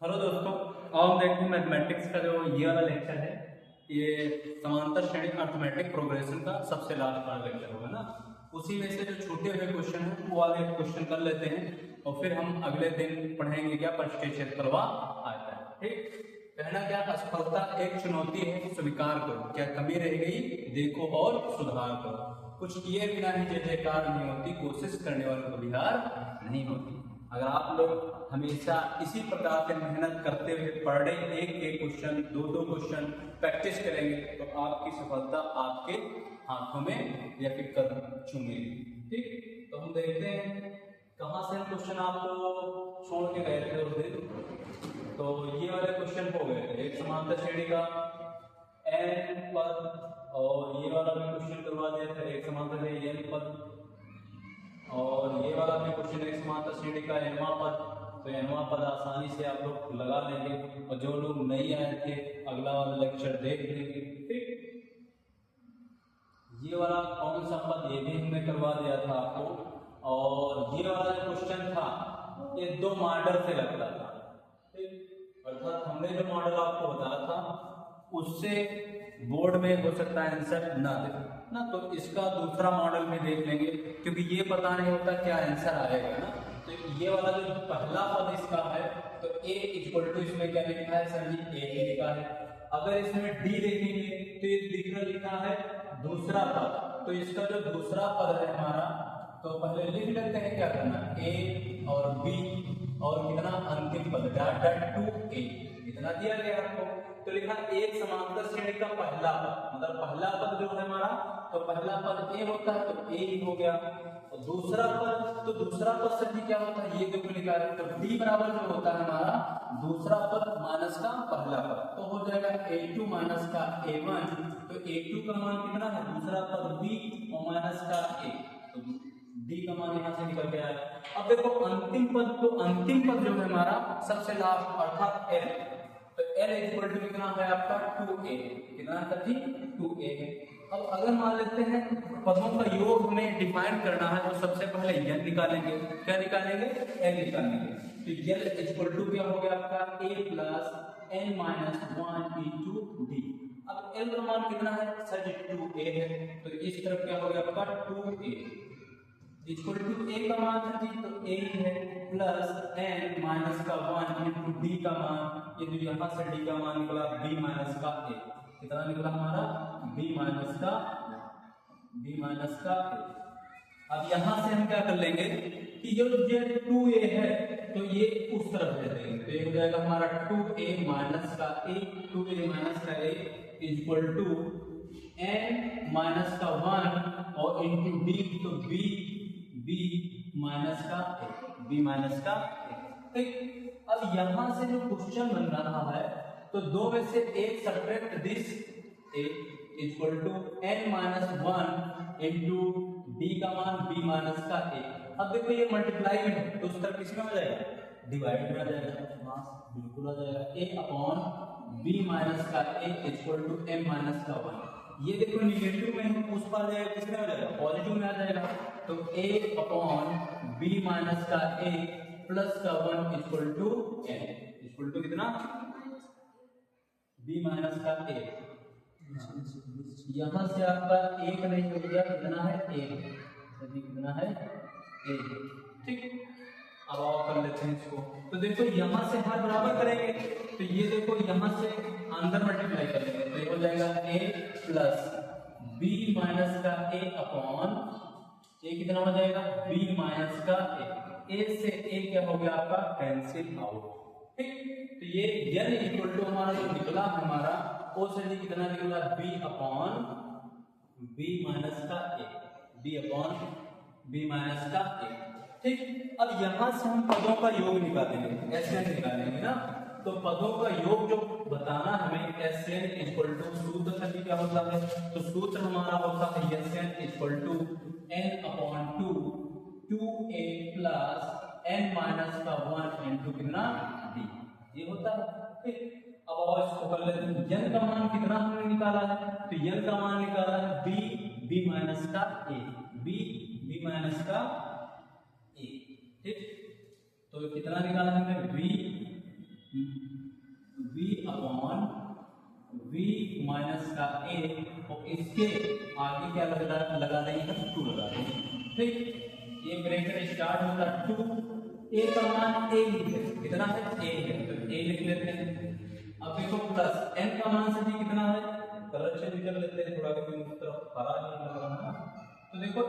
Hello दोस्तों, अब हम देखते हैं मैथमेटिक्स का जो ये वाला लेक्चर है। ये समांतर श्रेणी अर्थमेटिक प्रोग्रेशन का सबसे लास्ट वाला लेक्चर होगा ना। उसी में से जो छूटे हुए क्वेश्चन है वो वाले क्वेश्चन कर लेते हैं और फिर हम अगले दिन पढ़ेंगे क्या परिष्कृत क्षेत्रफल आता है। ठीक, कहना क्या, असफलता एक चुनौती है, स्वीकार करो, क्या कमी रह गई देखो और सुधार करो, कुछ किए बिना ही जय जयकार नहीं होती, कोशिश करने वालों को भी हार नहीं होती। अगर आप लोग हमेशा इसी प्रकार से मेहनत करते हुए पर डे एक क्वेश्चन दो क्वेश्चन प्रैक्टिस करेंगे तो आपकी सफलता आपके हाथों में या फिर कदम चूमेगी। ठीक, तो हम देखते हैं कहाँ से क्वेश्चन आप लोग छोड़ के गए थे उस दिन। तो ये वाले क्वेश्चन हो गए थे, एक समांतर श्रेणी का n पद, और ये वाला भी क्वेश्चन करवा दिया था एक समांतर श्रेणी n पद, और ये वाला भी क्वेश्चन एक समांतर श्रेणी का nवां पद। तो nवां पद आसानी से आप लोग लगा लेंगे, और जो लोग नहीं आए थे अगला वाला लेक्चर देख लेंगे। ठीक, ये वाला कौन सा पद ये भी हमने करवा दिया था आपको। और ये वाला जो क्वेश्चन था ये दो मॉडल से लगता था। ठीक, अर्थात हमने जो मॉडल आपको बताया था उससे बोर्ड में हो सकता है आंसर ना दे ना, तो इसका दूसरा मॉडल भी देख लेंगे, क्योंकि ये पता नहीं होता क्या आंसर आएगा ना। तो ये वाला जो पहला पद इसका है तो a इक्वल टू इसमें क्या लिखा है सर जी, a ही लिखा है। अगर इसमें d देखेंगे तो ये लिखा है दूसरा पद, तो इसका जो दूसरा पद है हमारा, तो पहले लिख लेते हैं क्या करना, a और b और कितना अंतिम पद डॉट डॉट टू a, इतना दिया गया आपको। तो लिखा एक समांतर श्रेणी का पहला पद, मतलब पहला पद जो है हमारा, तो पहला पद a होता है तो a ही हो गया। और दूसरा पद, तो दूसरा पद से भी क्या होता है ये देखो लिखा है, तो d बराबर जो होता है हमारा दूसरा पद माइनस का पहला पद, तो हो जाएगा a2 माइनस का a1। तो a2 का मान कितना है, दूसरा पद b और माइनस का a, तो d का मान यहाँ से निकल के आया। अब देखो अंतिम पद, तो अंतिम पद जो है हमारा सबसे लास्ट अर्थात l, तो l इक्वल टू कितना है आपका 2a, कितना है जी 2a है। अब अगर मान लेते हैं पदों का योग हमें डिफाइन करना है तो सबसे पहले n निकालेंगे, क्या निकालेंगे n निकालेंगे। तो l इक्वल टू क्या हो गया आपका a plus n minus 1 into d। अब l का मान कितना है सर जी 2a है, तो इस तरफ क्या हो गया आपका 2a इक्वल टू a का मान था जी तो a है प्लस n माइनस का 1 इंटू d का मान, ये जो यहाँ से d का मान निकला b माइनस का a, कितना निकला हमारा b माइनस का a। अब यहाँ से हम क्या कर लेंगे कि ये जो 2a है तो ये उस तरफ ले देंगे, तो ये हो जाएगा हमारा 2a माइनस का a, 2a माइनस का a equal to n minus का 1 और इंटू d, तो b माइनस का a। ठीक, अब यहाँ से जो क्वेश्चन बन रहा है तो दो में से एक subtract this a equal to n minus 1 into d का मान b माइनस का a। अब देखो ये मल्टीप्लाई में है तो उस तरफ किसमें आ जाएगा, डिवाइड में आ जाएगा, बिल्कुल आ जाएगा a अपॉन b माइनस का a equal to m minus का 1। ये देखो निगेटिव में है उस पर जाएगा, किसमें आ जाएगा पॉजिटिव में आ जाएगा, तो a अपॉन b माइनस का a प्लस का 1 equal to n, equal to कितना b माइनस का a। यहाँ से आपका एक नहीं हो गया, कितना है a, कितना है a। ठीक, अब आओ कर लेते हैं इसको। तो देखो यहाँ से हाथ बराबर करेंगे तो ये देखो यहाँ से अंदर मल्टीप्लाई कर लेंगे तो ये हो जाएगा a प्लस b माइनस का a अपॉन a, कितना हो जाएगा b माइनस का a से a क्या हो गया आपका कैंसिल आउट। ठीक, तो ये n इक्वल टू हमारा जो निकला हमारा o से d कितना निकला b अपॉन b माइनस का a, b upon b minus का a। ठीक, अब यहाँ से हम पदों का योग निकालेंगे, SN निकालेंगे ना, तो पदों का योग जो बताना हमें SN इक्वल टू सूत्र सभी क्या होता है, तो सूत्र हमारा होता है SN equal to n upon 2a plus n minus का 1 इंटू कितना d, ये होता है। ठीक, अब और इसको कर लेते हैं, n का मान कितना हमने निकाला है, तो n का मान निकाला है b माइनस का a, b माइनस का a। ठीक, तो कितना निकाला हमने b का ए और इसके आगे क्या लगा देंगे, 2 लगा देंगे। ठीक, ये ब्रैकेट स्टार्ट होता है 2, ए का मान ए लिखे, कितना है ए है, तो ए लिख लेते हैं। अब देखो प्लस एन का मान सभी कितना है, कलर चेंज कर लेते हैं थोड़ा, क्योंकि उस तरफ हरा नहीं लग रहा है। तो देखो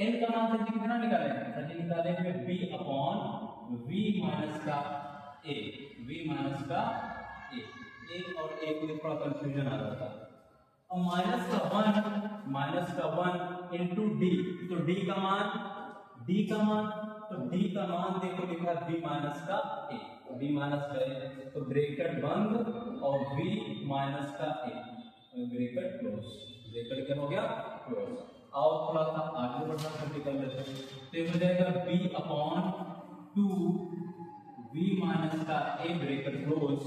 एन का मान सभी कितना निकालेंगे, सभी निकालेंगे b अपॉन v माइनस का a, v माइनस का a और a को थोड़ा कंफ्यूजन आ जाता है। अब माइनस का 1 इनटू d, तो d का मान तो d का मान देखो लिखा b माइनस का a, b माइनस का a, तो ब्रैकेट बंद और v माइनस का a, ब्रैकेट क्लोज, ब्रैकेट क्या हो गया क्लोज। और थोड़ा सा आगे बढ़ना कर लेते हैं, तो ये हो जाएगा b अपॉन 2 v माइनस का a ब्रैकेट क्लोज,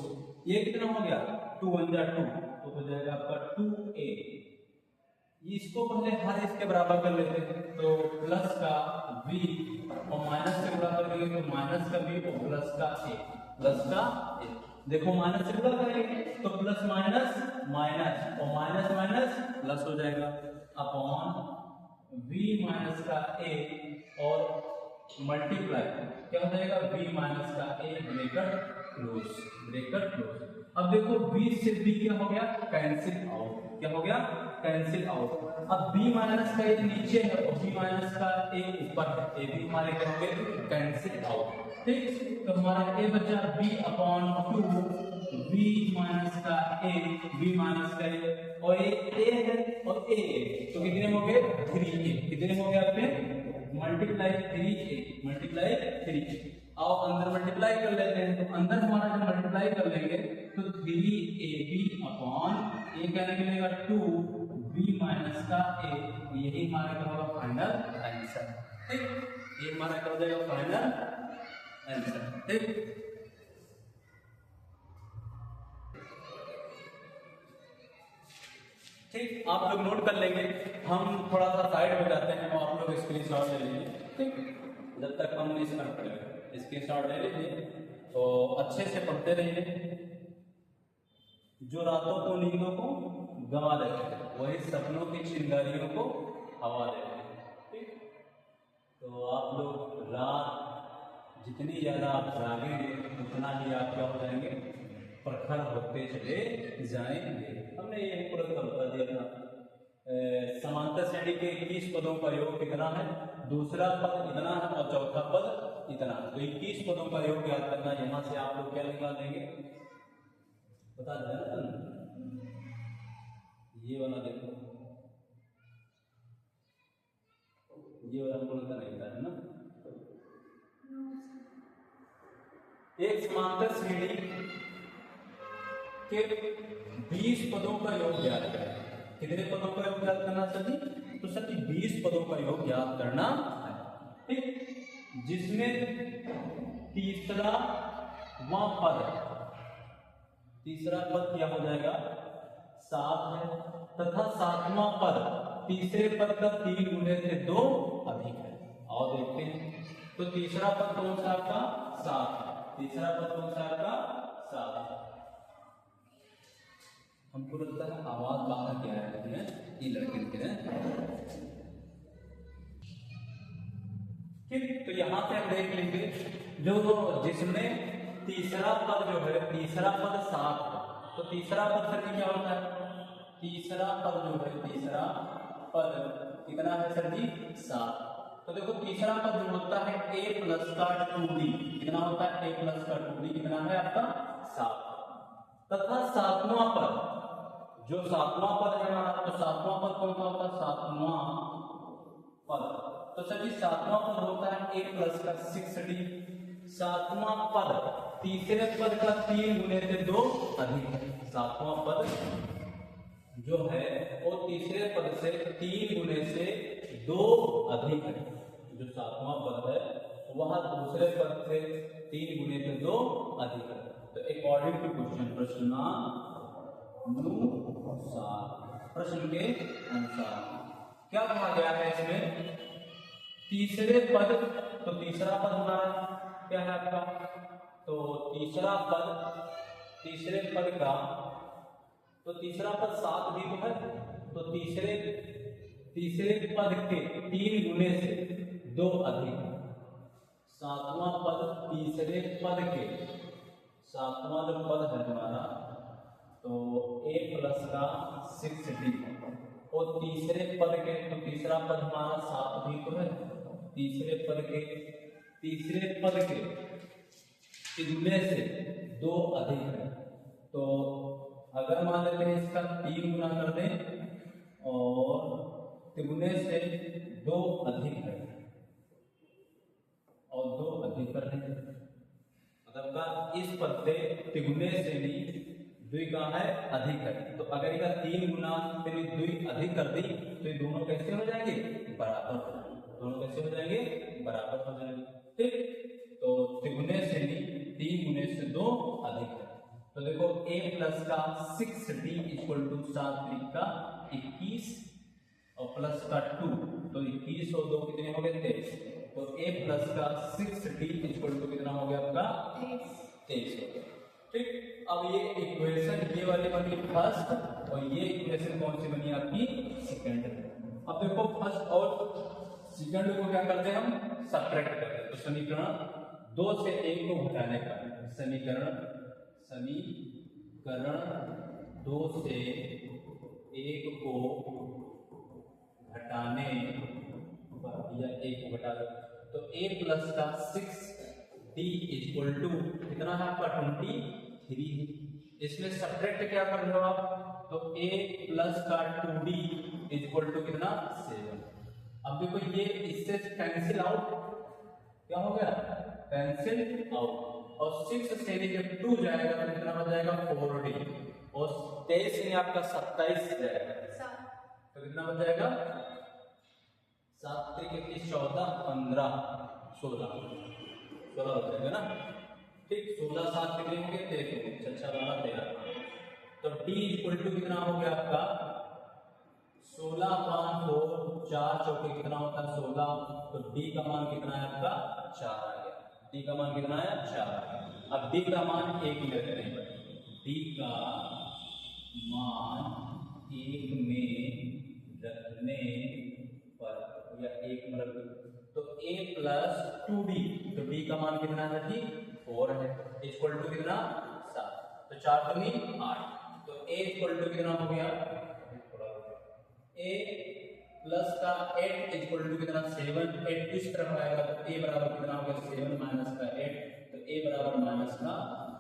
ये कितना हो गया 2 1 जा 2, तो हो जाएगा आपका 2a। इसको पहले हर इसके बराबर कर लेते हैं, तो प्लस का v और माइनस के बराबर करेंगे, तो माइनस का v और प्लस का a, देखो माइनस से गुणा करेंगे तो प्लस माइनस माइनस और माइनस माइनस प्लस हो जाएगा अपॉन v माइनस का a और मल्टीप्लाई क्या हो जाएगा v माइनस का a ब्रैकेट क्लोज। अब देखो b से b क्या हो गया कैंसिल आउट, क्या हो गया कैंसिल आउट। अब b माइनस का a नीचे है और b माइनस का a ऊपर है, a भी हमारे क्या हो गए कैंसिल आउट। ठीक, तो हमारा a बचा b अपॉन 2 v माइनस का a, v माइनस का a और a है और a तो कितने हो गए 3a, कितने हो गए आपके मल्टीप्लाई 3a। आओ अंदर मल्टीप्लाई कर लेते हैं, तो अंदर हमारा जब मल्टीप्लाई कर लेंगे तो 3ab अपॉन a क्या निकलेगा 2b माइनस का a, यही हमारा क्या होगा फाइनल आंसर। ठीक, ये हमारा क्या हो जाएगा फाइनल आंसर। ठीक, आप लोग नोट कर लेंगे, हम थोड़ा सा साइड में जाते हैं और आप लोग स्क्रीनशॉट ले लीजिए। ठीक, जब तक हम स्क्रीनशॉट ले लीजिए तो अच्छे से पढ़ते रहिए। जो रातों को नींदों को गंवा देते हैं वही सपनों की चिंगारियों को हवा देते हैं। ठीक, तो आप लोग रात जितनी ज्यादा आप जागेंगे उतना ही आप क्या हो जाएंगे प्रखर होते चले जाएंगे। हमने ये पूरा बता दिया था। समांतर श्रेणी के 21 पदों का योग कितना है, दूसरा पद इतना है और चौथा पद इतना, तो 21 पदों का योग याद करना। यहाँ से आप लोग क्या निकाल देंगे बता देना, ये वाला देखो, ये वाला हमको नहीं था है ना। एक समांतर श्रेणी के 20 पदों का योग याद करें। कितने पदों का योग याद करना सभी, तो सभी 20 पदों का योग याद करना है। ठीक, जिसमें तीसरा पद क्या हो जाएगा 7 है, तथा 7वां पद तीसरे पद का 3 गुने से 2 अधिक है। और देखते हैं, तो तीसरा पद कौन सा आपका 7 है, तीसरा पद कौन सा आपका 7 है। हमको लगता है आवाज बाहर क्या है, ये लड़के के ठीक। तो यहां से हम देख लेंगे जो जिसमें तीसरा पद जो है, तीसरा पद 7 है, तो तीसरा पद सर जी क्या होता है, तीसरा पद जो है, तीसरा पद कितना है सर जी 7। तो देखो तीसरा पद जो होता है a प्लस का 2b, कितना होता है a प्लस का 2b, कितना है आपका 7। तथा 7वां पद, जो 7वां पद है हमारा, तो 7वां पद कौन सा होता है 7वां पद, तो सर जी 7वां पद होता है a प्लस का 6d। 7वां पद तीसरे पद का 3 गुने से 2 अधिक है। 7वां पद जो है वो तीसरे पद से 3 गुने से 2 अधिक है। जो 7वां पद है वह दूसरे पद से 3 गुने से 2 अधिक है। तो अकॉर्डिंग टू क्वेश्चन, प्रश्न के अनुसार क्या कहा गया है इसमें, तीसरे पद, तो तीसरा पद हमारा क्या है आपका, तो तीसरे पद का तो तीसरा पद 7 भी तो है, तो तीसरे पद के 3 गुने से 2 अधिक। सातवां पद तीसरे पद के, सातवां जो पद है हमारा, तो a प्लस का 6d, और तीसरे पद के, तो तीसरा पद हमारा 7 भी तो है, तीसरे पद के गुने से 2 अधिक है। तो अगर मान लेते हैं इसका 3 गुना कर दें और तिगुने से 2 अधिक है, और 2 अधिक कर दें, मतलब का इस पद से तिगुने से भी 2 का है अधिक है। तो अगर इसका 3 गुना फिर 2 अधिक कर दी तो ये दोनों कैसे हो जाएंगे? बराबर हो जाएंगे। दोनों कैसे हो जाएंगे? बराबर हो जाएंगे। ठीक, तो तिगुने से भी 3 गुने से 2 अधिक है। तो देखो a प्लस का 6d इक्वल टू 7 3 का 21 और प्लस का 2, तो 21 और 2 कितने हो गए? 23। तो a प्लस का 6d इक्वल टू कितना हो गया आपका? 23 हो गया। ठीक, अब ये इक्वेशन ये वाली बनी फर्स्ट, और ये इक्वेशन कौन सी बनी आपकी? सेकंड। अब देखो फर्स्ट और सेकंड को क्या करते हैं हम? सब्ट्रैक्ट करते हैं। तो समीकरण 2 से 1 को घटाने का, समीकरण 2 से 1 को घटाने पर, या 1 को घटा दो, तो a प्लस का 6d इक्वल टू कितना है आपका? 23। इसमें सब्ट्रैक्ट क्या कर रहे हो आप? तो a प्लस का 2d इक्वल टू कितना? 7। अब देखो ये इससे कैंसिल आउट, क्या हो गया? Cancel out. और 6 से जब 2 जाएगा तो कितना हो जाएगा? 4d, और 23 से आपका 27 जाएगा, तो कितना हो जाएगा? 7 3 21 14 15 16 हो जाएगा ना। ठीक, 16 7 कितने होंगे? 23। अच्छा 12 13। तो d इक्वल टू कितना हो गया आपका? 16 5 4 4 चौके कितना होता है? 16। तो d का मान कितना है आपका? 4 आ गया। d का मान कितना है? 4। अब d का मान 1 में रखते हैं। d का मान 1 में रखने पर, या 1 में रख, तो a प्लस 2d, तो d का मान कितना है जी? 4 है, इक्वल टू कितना? 7। तो 4 दूनी 8। तो a इक्वल टू कितना हो गया? a प्लस का 8 इक्वल टू कितना? 7। 8 किस तरफ आएगा? तो a बराबर कितना हो गया? 7 माइनस का 8, तो a बराबर माइनस का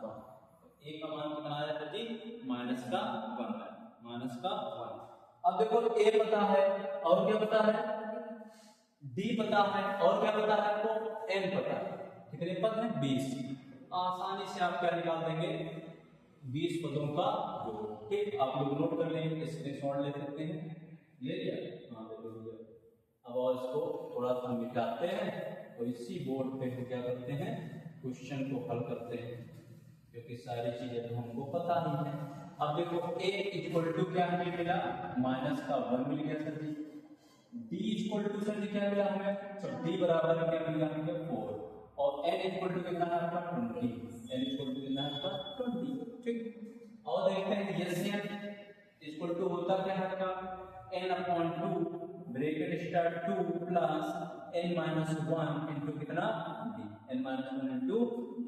1। तो a का मान कितना आया था जी? माइनस का 1 है, माइनस का 1। अब देखो a पता है, और क्या पता है? d पता है, और क्या पता है आपको? n पता है। कितने पद हैं? 20। आसानी से आप क्या निकाल देंगे? 20 पदों का योग। ठीक, आप लोग नोट कर लेंगे, स्क्रीनशॉट ले सकते हैं। ले लिया? हाँ ले लिया। अब और इसको थोड़ा सा मिटाते हैं, और इसी बोर्ड पे क्या करते हैं? क्वेश्चन को हल करते हैं, क्योंकि सारी चीजें तो हमको पता ही है। अब देखो a इक्वल टू क्या हमें मिला? माइनस का 1 मिल गया sir ji. d equal to sir ji क्या मिला हमें? तो d बराबर क्या मिल गया हमें? 4। और n इक्वल टू कितना है आपका? 20। n इक्वल टू कितना है आपका? 20। ठीक, और देखते हैं LCM इक्वल टू होता क्या है आपका? n/2 bracket start 2 plus n-1 into कितना? d, n-1 into d।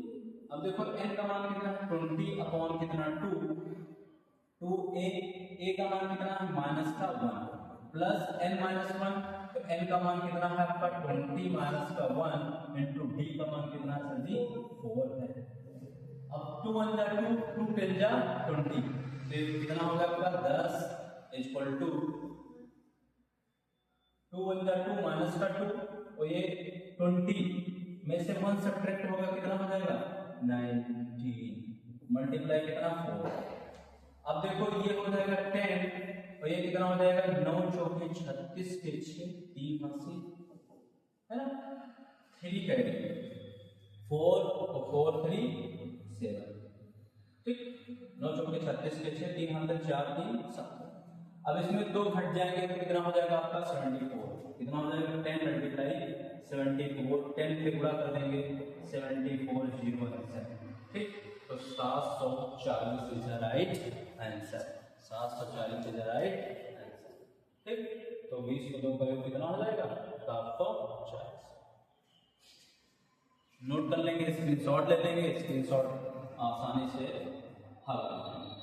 अब देखो n का मान कितना है? 20 अपॉन कितना? 2a, a का मान कितना है? माइनस का 1 प्लस n-1, तो n का मान कितना है आपका? 20 माइनस का 1 इनटू d का मान कितना है सर जी? 4 है। अब 2 1 जा 2, 2 10 जा 20, तो कितना होगा आपका? 10 इक्वल टू 2 1 जा 2 माइनस का 2, और ये 20 में से 1 सब्ट्रैक्ट होगा, कितना हो जाएगा? 19 मल्टीप्लाई कितना? 4। अब देखो ये हो जाएगा 10, और ये कितना हो जाएगा? 9 चौके 36 के 6 3 80 है ना। 3 कैरी 4 और 4 3 7। ठीक, 9 चौके 36 के 6 3 हाथ 4 3 7। अब इसमें 2 घट जाएंगे तो कितना हो जाएगा आपका? 74। कितना हो जाएगा? 10 मल्टीप्लाई 74, 10 से गुणा कर देंगे, 74 0 आंसर। ठीक, तो 740 is the right answer. 740 is right answer. ठीक, तो 20 को 2 करो कितना हो जाएगा 740। नोट कर लेंगे, स्क्रीनशॉट ले लेंगे, स्क्रीनशॉट आसानी से हल कर लेंगे।